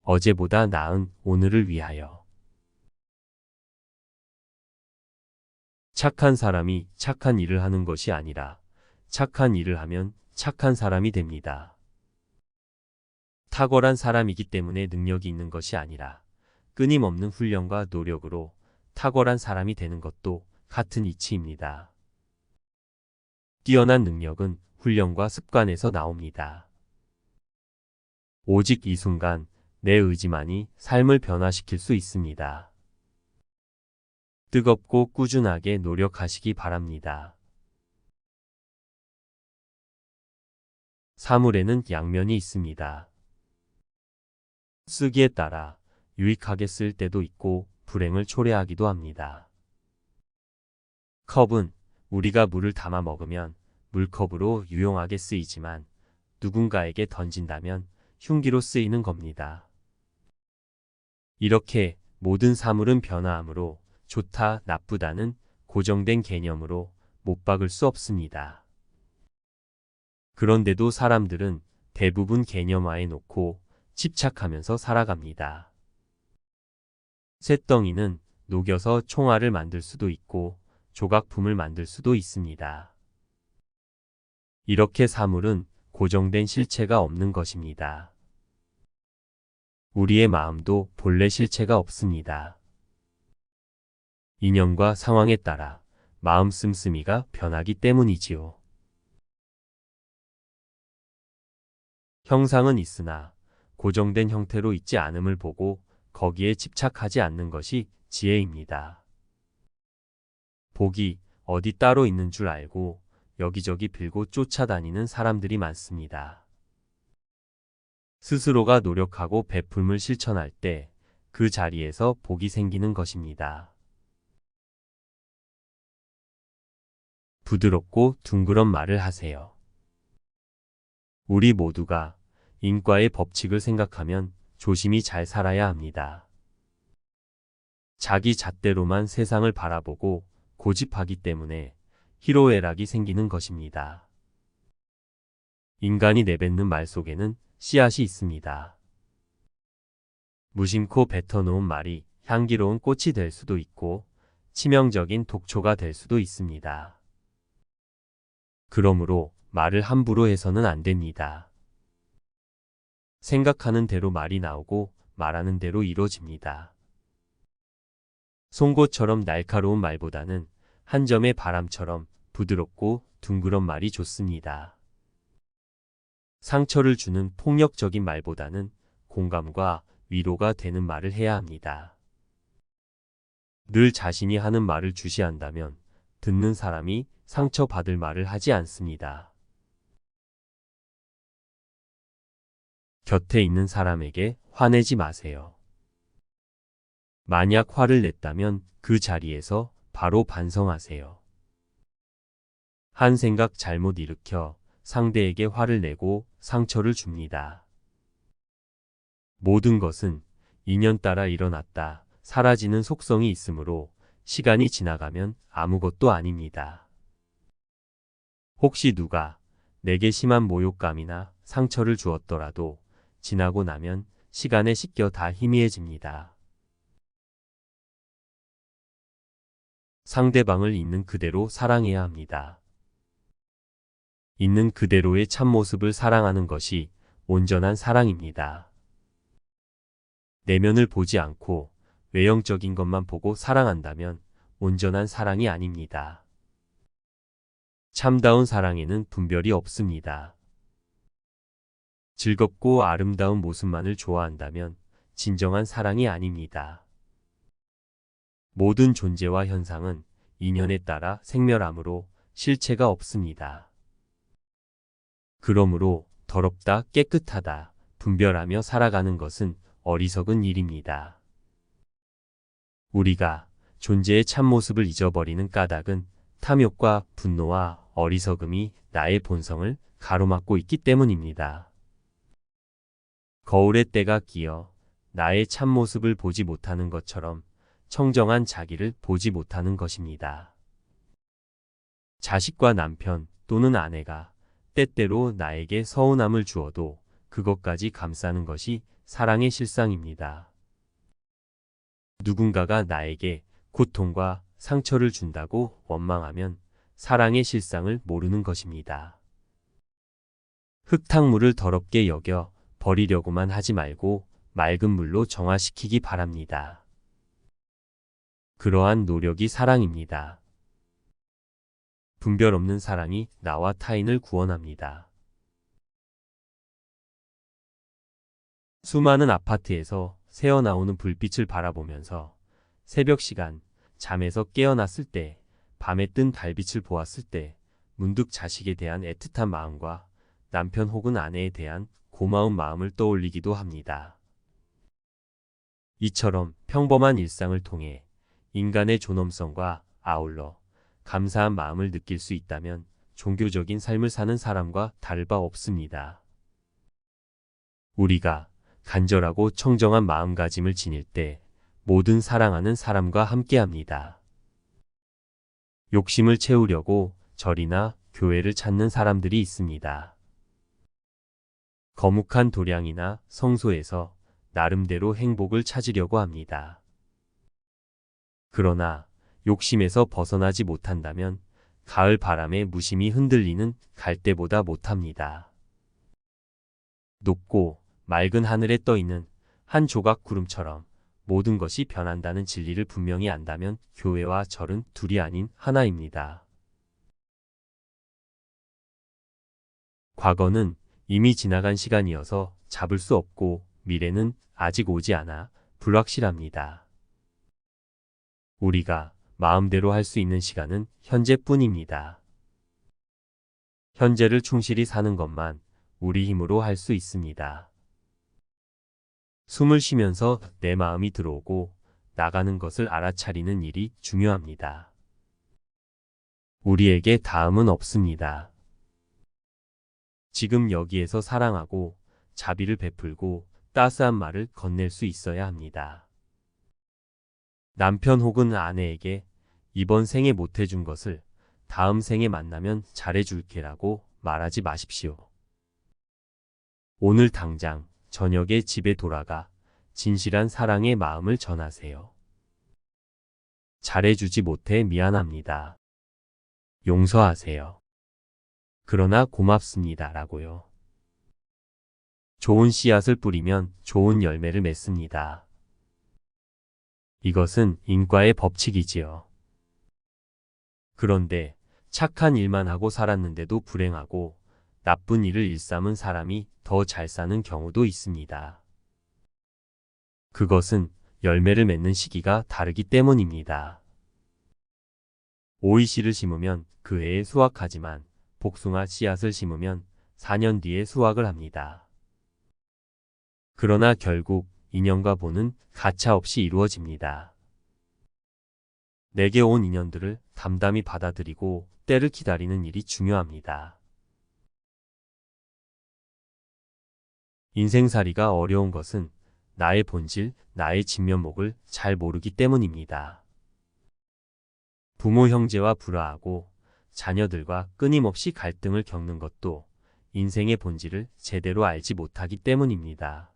어제보다 나은 오늘을 위하여. 착한 사람이 착한 일을 하는 것이 아니라 착한 일을 하면 착한 사람이 됩니다. 탁월한 사람이기 때문에 능력이 있는 것이 아니라 끊임없는 훈련과 노력으로 탁월한 사람이 되는 것도 같은 이치입니다. 뛰어난 능력은 훈련과 습관에서 나옵니다. 오직 이 순간 내 의지만이 삶을 변화시킬 수 있습니다. 뜨겁고 꾸준하게 노력하시기 바랍니다. 사물에는 양면이 있습니다. 쓰기에 따라 유익하게 쓸 때도 있고 불행을 초래하기도 합니다. 컵은 우리가 물을 담아 먹으면 물컵으로 유용하게 쓰이지만 누군가에게 던진다면 흉기로 쓰이는 겁니다. 이렇게 모든 사물은 변화하므로 좋다, 나쁘다는 고정된 개념으로 못 박을 수 없습니다. 그런데도 사람들은 대부분 개념화해 놓고 집착하면서 살아갑니다. 쇳덩이는 녹여서 총알을 만들 수도 있고 조각품을 만들 수도 있습니다. 이렇게 사물은 고정된 실체가 없는 것입니다. 우리의 마음도 본래 실체가 없습니다. 인연과 상황에 따라 마음 씀씀이가 변하기 때문이지요. 형상은 있으나 고정된 형태로 있지 않음을 보고 거기에 집착하지 않는 것이 지혜입니다. 복이 어디 따로 있는 줄 알고 여기저기 빌고 쫓아다니는 사람들이 많습니다. 스스로가 노력하고 베풀음을 실천할 때 그 자리에서 복이 생기는 것입니다. 부드럽고 둥그런 말을 하세요. 우리 모두가 인과의 법칙을 생각하면 조심히 잘 살아야 합니다. 자기 잣대로만 세상을 바라보고 고집하기 때문에 희로애락이 생기는 것입니다. 인간이 내뱉는 말 속에는 씨앗이 있습니다. 무심코 뱉어놓은 말이 향기로운 꽃이 될 수도 있고 치명적인 독초가 될 수도 있습니다. 그러므로 말을 함부로 해서는 안 됩니다. 생각하는 대로 말이 나오고 말하는 대로 이루어집니다. 송곳처럼 날카로운 말보다는 한 점의 바람처럼 부드럽고 둥그런 말이 좋습니다. 상처를 주는 폭력적인 말보다는 공감과 위로가 되는 말을 해야 합니다. 늘 자신이 하는 말을 주시한다면 듣는 사람이 상처받을 말을 하지 않습니다. 곁에 있는 사람에게 화내지 마세요. 만약 화를 냈다면 그 자리에서 바로 반성하세요. 한 생각 잘못 일으켜 상대에게 화를 내고 상처를 줍니다. 모든 것은 인연 따라 일어났다 사라지는 속성이 있으므로 시간이 지나가면 아무것도 아닙니다. 혹시 누가 내게 심한 모욕감이나 상처를 주었더라도 지나고 나면 시간에 씻겨 다 희미해집니다. 상대방을 있는 그대로 사랑해야 합니다. 있는 그대로의 참모습을 사랑하는 것이 온전한 사랑입니다. 내면을 보지 않고 외형적인 것만 보고 사랑한다면 온전한 사랑이 아닙니다. 참다운 사랑에는 분별이 없습니다. 즐겁고 아름다운 모습만을 좋아한다면 진정한 사랑이 아닙니다. 모든 존재와 현상은 인연에 따라 생멸하므로 실체가 없습니다. 그러므로 더럽다, 깨끗하다, 분별하며 살아가는 것은 어리석은 일입니다. 우리가 존재의 참모습을 잊어버리는 까닭은 탐욕과 분노와 어리석음이 나의 본성을 가로막고 있기 때문입니다. 거울에 때가 끼어 나의 참모습을 보지 못하는 것처럼 청정한 자기를 보지 못하는 것입니다. 자식과 남편 또는 아내가 때때로 나에게 서운함을 주어도 그것까지 감싸는 것이 사랑의 실상입니다. 누군가가 나에게 고통과 상처를 준다고 원망하면 사랑의 실상을 모르는 것입니다. 흙탕물을 더럽게 여겨 버리려고만 하지 말고 맑은 물로 정화시키기 바랍니다. 그러한 노력이 사랑입니다. 분별 없는 사랑이 나와 타인을 구원합니다. 수많은 아파트에서 새어나오는 불빛을 바라보면서 새벽 시간 잠에서 깨어났을 때, 밤에 뜬 달빛을 보았을 때 문득 자식에 대한 애틋한 마음과 남편 혹은 아내에 대한 고마운 마음을 떠올리기도 합니다. 이처럼 평범한 일상을 통해 인간의 존엄성과 아울러 감사한 마음을 느낄 수 있다면 종교적인 삶을 사는 사람과 다를 바 없습니다. 우리가 간절하고 청정한 마음가짐을 지닐 때 모든 사랑하는 사람과 함께합니다. 욕심을 채우려고 절이나 교회를 찾는 사람들이 있습니다. 거묵한 도량이나 성소에서 나름대로 행복을 찾으려고 합니다. 그러나 욕심에서 벗어나지 못한다면 가을 바람에 무심히 흔들리는 갈대보다 못합니다. 높고 맑은 하늘에 떠있는 한 조각 구름처럼 모든 것이 변한다는 진리를 분명히 안다면 교회와 절은 둘이 아닌 하나입니다. 과거는 이미 지나간 시간이어서 잡을 수 없고 미래는 아직 오지 않아 불확실합니다. 우리가 마음대로 할 수 있는 시간은 현재뿐입니다. 현재를 충실히 사는 것만 우리 힘으로 할 수 있습니다. 숨을 쉬면서 내 마음이 들어오고 나가는 것을 알아차리는 일이 중요합니다. 우리에게 다음은 없습니다. 지금 여기에서 사랑하고 자비를 베풀고 따스한 말을 건넬 수 있어야 합니다. 남편 혹은 아내에게 이번 생에 못해준 것을 다음 생에 만나면 잘해줄게라고 말하지 마십시오. 오늘 당장 저녁에 집에 돌아가 진실한 사랑의 마음을 전하세요. 잘해주지 못해 미안합니다. 용서하세요. 그러나 고맙습니다. 라고요. 좋은 씨앗을 뿌리면 좋은 열매를 맺습니다. 이것은 인과의 법칙이지요. 그런데 착한 일만 하고 살았는데도 불행하고 나쁜 일을 일삼은 사람이 더 잘 사는 경우도 있습니다. 그것은 열매를 맺는 시기가 다르기 때문입니다. 오이씨를 심으면 그 해에 수확하지만 복숭아 씨앗을 심으면 4년 뒤에 수확을 합니다. 그러나 결국 인연과 보는 가차없이 이루어집니다. 내게 온 인연들을 담담히 받아들이고 때를 기다리는 일이 중요합니다. 인생살이가 어려운 것은 나의 본질, 나의 진면목을 잘 모르기 때문입니다. 부모 형제와 불화하고 자녀들과 끊임없이 갈등을 겪는 것도 인생의 본질을 제대로 알지 못하기 때문입니다.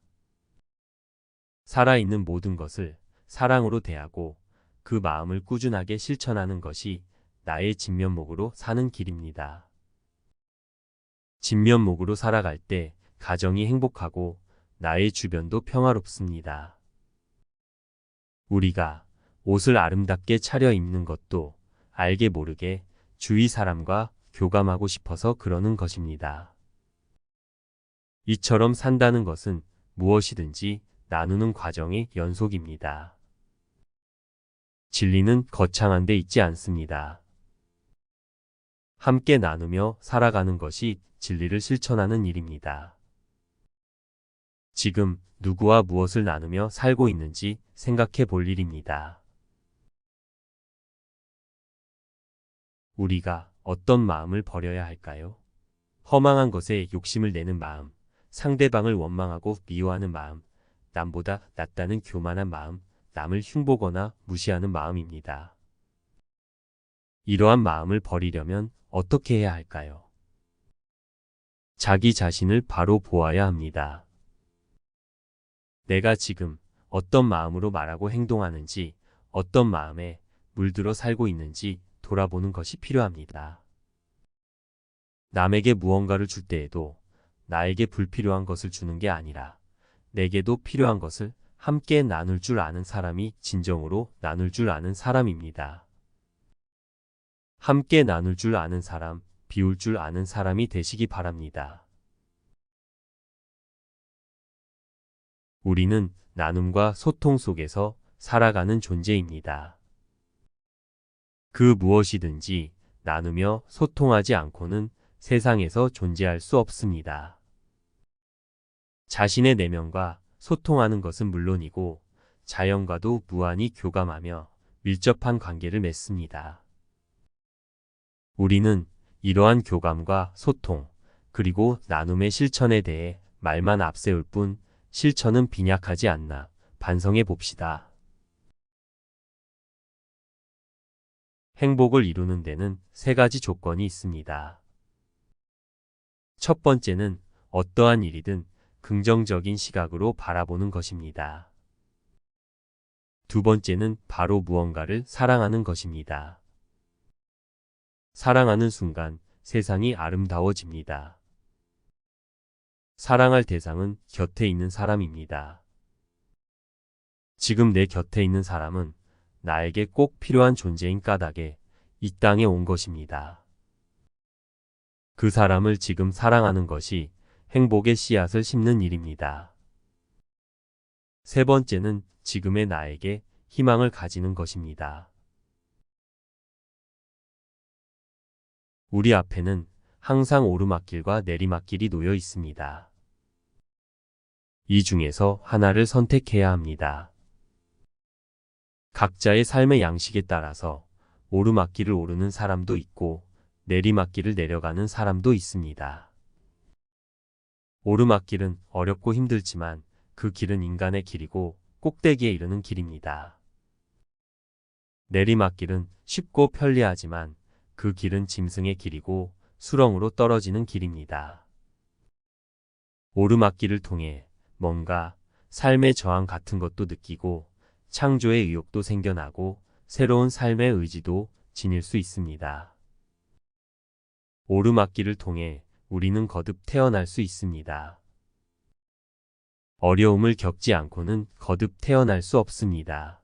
살아있는 모든 것을 사랑으로 대하고 그 마음을 꾸준하게 실천하는 것이 나의 진면목으로 사는 길입니다. 진면목으로 살아갈 때 가정이 행복하고 나의 주변도 평화롭습니다. 우리가 옷을 아름답게 차려입는 것도 알게 모르게 주위 사람과 교감하고 싶어서 그러는 것입니다. 이처럼 산다는 것은 무엇이든지 나누는 과정의 연속입니다. 진리는 거창한 데 있지 않습니다. 함께 나누며 살아가는 것이 진리를 실천하는 일입니다. 지금 누구와 무엇을 나누며 살고 있는지 생각해 볼 일입니다. 우리가 어떤 마음을 버려야 할까요? 허망한 것에 욕심을 내는 마음, 상대방을 원망하고 미워하는 마음, 남보다 낫다는 교만한 마음, 남을 흉보거나 무시하는 마음입니다. 이러한 마음을 버리려면 어떻게 해야 할까요? 자기 자신을 바로 보아야 합니다. 내가 지금 어떤 마음으로 말하고 행동하는지, 어떤 마음에 물들어 살고 있는지 돌아보는 것이 필요합니다. 남에게 무언가를 줄 때에도 나에게 불필요한 것을 주는 게 아니라 내게도 필요한 것을 함께 나눌 줄 아는 사람이 진정으로 나눌 줄 아는 사람입니다. 함께 나눌 줄 아는 사람, 비울 줄 아는 사람이 되시기 바랍니다. 우리는 나눔과 소통 속에서 살아가는 존재입니다. 그 무엇이든지 나누며 소통하지 않고는 세상에서 존재할 수 없습니다. 자신의 내면과 소통하는 것은 물론이고 자연과도 무한히 교감하며 밀접한 관계를 맺습니다. 우리는 이러한 교감과 소통, 그리고 나눔의 실천에 대해 말만 앞세울 뿐 실천은 빈약하지 않나 반성해 봅시다. 행복을 이루는 데는 세 가지 조건이 있습니다. 첫 번째는 어떠한 일이든 긍정적인 시각으로 바라보는 것입니다. 두 번째는 바로 무언가를 사랑하는 것입니다. 사랑하는 순간 세상이 아름다워집니다. 사랑할 대상은 곁에 있는 사람입니다. 지금 내 곁에 있는 사람은 나에게 꼭 필요한 존재인 까닭에 이 땅에 온 것입니다. 그 사람을 지금 사랑하는 것이 행복의 씨앗을 심는 일입니다. 세 번째는 지금의 나에게 희망을 가지는 것입니다. 우리 앞에는 항상 오르막길과 내리막길이 놓여 있습니다. 이 중에서 하나를 선택해야 합니다. 각자의 삶의 양식에 따라서 오르막길을 오르는 사람도 있고 내리막길을 내려가는 사람도 있습니다. 오르막길은 어렵고 힘들지만 그 길은 인간의 길이고 꼭대기에 이르는 길입니다. 내리막길은 쉽고 편리하지만 그 길은 짐승의 길이고 수렁으로 떨어지는 길입니다. 오르막길을 통해 뭔가 삶의 저항 같은 것도 느끼고 창조의 의욕도 생겨나고 새로운 삶의 의지도 지닐 수 있습니다. 오르막길을 통해 우리는 거듭 태어날 수 있습니다. 어려움을 겪지 않고는 거듭 태어날 수 없습니다.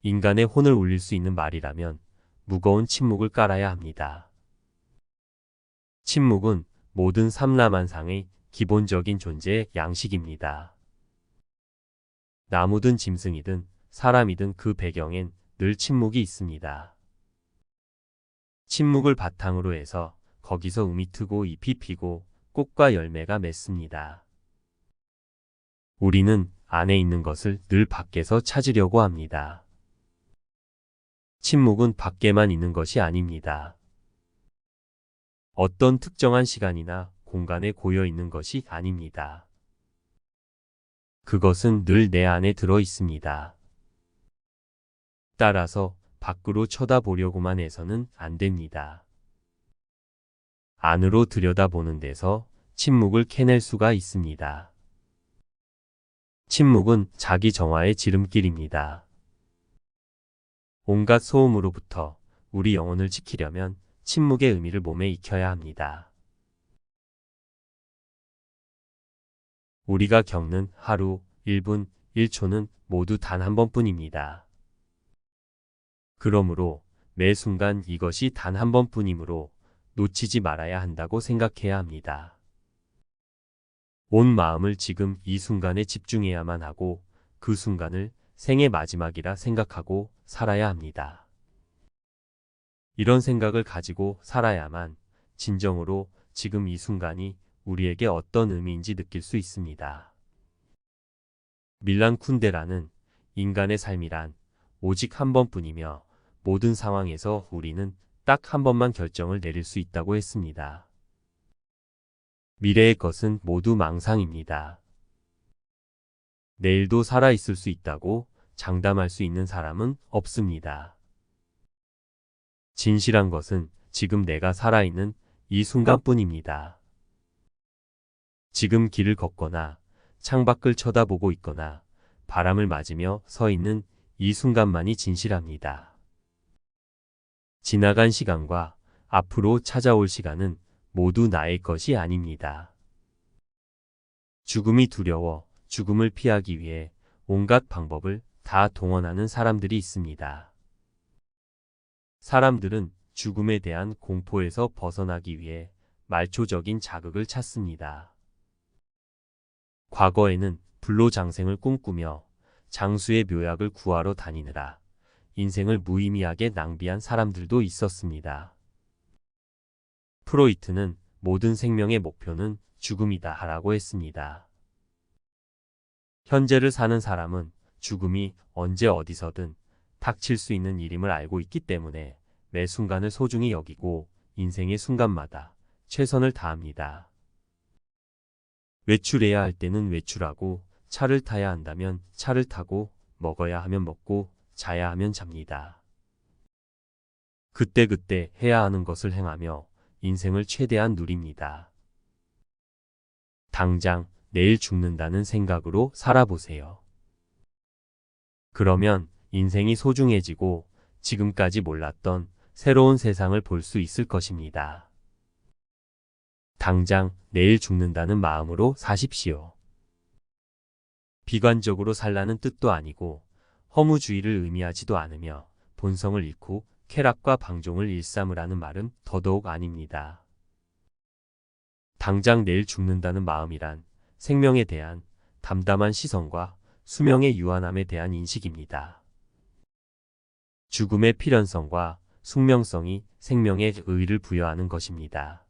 인간의 혼을 울릴 수 있는 말이라면 무거운 침묵을 깔아야 합니다. 침묵은 모든 삼라만상의 기본적인 존재의 양식입니다. 나무든 짐승이든 사람이든 그 배경엔 늘 침묵이 있습니다. 침묵을 바탕으로 해서 거기서 음이 트고 잎이 피고 꽃과 열매가 맺습니다. 우리는 안에 있는 것을 늘 밖에서 찾으려고 합니다. 침묵은 밖에만 있는 것이 아닙니다. 어떤 특정한 시간이나 공간에 고여 있는 것이 아닙니다. 그것은 늘 내 안에 들어 있습니다. 따라서 밖으로 쳐다보려고만 해서는 안 됩니다. 안으로 들여다보는 데서 침묵을 캐낼 수가 있습니다. 침묵은 자기 정화의 지름길입니다. 온갖 소음으로부터 우리 영혼을 지키려면 침묵의 의미를 몸에 익혀야 합니다. 우리가 겪는 하루, 1분, 1초는 모두 단 한 번뿐입니다. 그러므로 매 순간 이것이 단 한 번뿐이므로 놓치지 말아야 한다고 생각해야 합니다. 온 마음을 지금 이 순간에 집중해야만 하고 그 순간을 생의 마지막이라 생각하고 살아야 합니다. 이런 생각을 가지고 살아야만 진정으로 지금 이 순간이 우리에게 어떤 의미인지 느낄 수 있습니다. 밀란 쿤데라는 인간의 삶이란 오직 한 번뿐이며 모든 상황에서 우리는 딱 한 번만 결정을 내릴 수 있다고 했습니다. 미래의 것은 모두 망상입니다. 내일도 살아있을 수 있다고 장담할 수 있는 사람은 없습니다. 진실한 것은 지금 내가 살아있는 이 순간뿐입니다. 지금 길을 걷거나 창밖을 쳐다보고 있거나 바람을 맞으며 서 있는 이 순간만이 진실합니다. 지나간 시간과 앞으로 찾아올 시간은 모두 나의 것이 아닙니다. 죽음이 두려워 죽음을 피하기 위해 온갖 방법을 다 동원하는 사람들이 있습니다. 사람들은 죽음에 대한 공포에서 벗어나기 위해 말초적인 자극을 찾습니다. 과거에는 불로장생을 꿈꾸며 장수의 묘약을 구하러 다니느라 인생을 무의미하게 낭비한 사람들도 있었습니다. 프로이트는 모든 생명의 목표는 죽음이다 라고 했습니다. 현재를 사는 사람은 죽음이 언제 어디서든 닥칠 수 있는 일임을 알고 있기 때문에 매 순간을 소중히 여기고 인생의 순간마다 최선을 다합니다. 외출해야 할 때는 외출하고 차를 타야 한다면 차를 타고 먹어야 하면 먹고 자야 하면 잡니다. 그때그때 해야 하는 것을 행하며 인생을 최대한 누립니다. 당장 내일 죽는다는 생각으로 살아보세요. 그러면 인생이 소중해지고 지금까지 몰랐던 새로운 세상을 볼 수 있을 것입니다. 당장 내일 죽는다는 마음으로 사십시오. 비관적으로 살라는 뜻도 아니고 허무주의를 의미하지도 않으며 본성을 잃고 쾌락과 방종을 일삼으라는 말은 더더욱 아닙니다. 당장 내일 죽는다는 마음이란 생명에 대한 담담한 시선과 수명의 유한함에 대한 인식입니다. 죽음의 필연성과 숙명성이 생명에 의의를 부여하는 것입니다.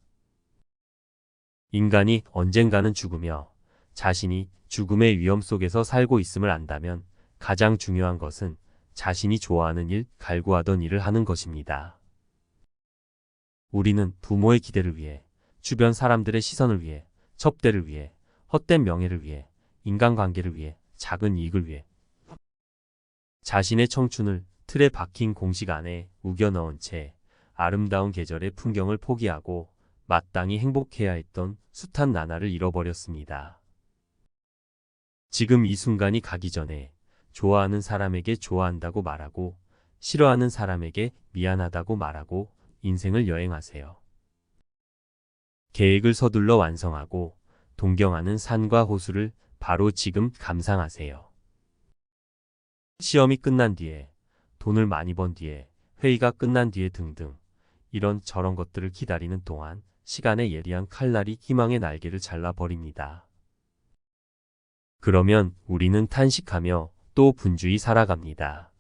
인간이 언젠가는 죽으며 자신이 죽음의 위험 속에서 살고 있음을 안다면 가장 중요한 것은 자신이 좋아하는 일, 갈구하던 일을 하는 것입니다. 우리는 부모의 기대를 위해, 주변 사람들의 시선을 위해, 접대를 위해, 헛된 명예를 위해, 인간관계를 위해, 작은 이익을 위해 자신의 청춘을 틀에 박힌 공식 안에 우겨 넣은 채 아름다운 계절의 풍경을 포기하고 마땅히 행복해야 했던 숱한 나날을 잃어버렸습니다. 지금 이 순간이 가기 전에 좋아하는 사람에게 좋아한다고 말하고 싫어하는 사람에게 미안하다고 말하고 인생을 여행하세요. 계획을 서둘러 완성하고 동경하는 산과 호수를 바로 지금 감상하세요. 시험이 끝난 뒤에, 돈을 많이 번 뒤에, 회의가 끝난 뒤에 등등 이런 저런 것들을 기다리는 동안 시간의 예리한 칼날이 희망의 날개를 잘라버립니다. 그러면 우리는 탄식하며 또 분주히 살아갑니다.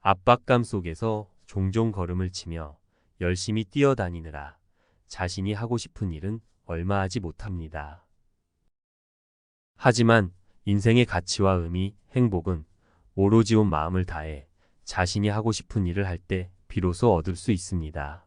압박감 속에서 종종 걸음을 치며 열심히 뛰어다니느라 자신이 하고 싶은 일은 얼마 하지 못합니다. 하지만 인생의 가치와 의미, 행복은 오로지 온 마음을 다해 자신이 하고 싶은 일을 할 때 비로소 얻을 수 있습니다.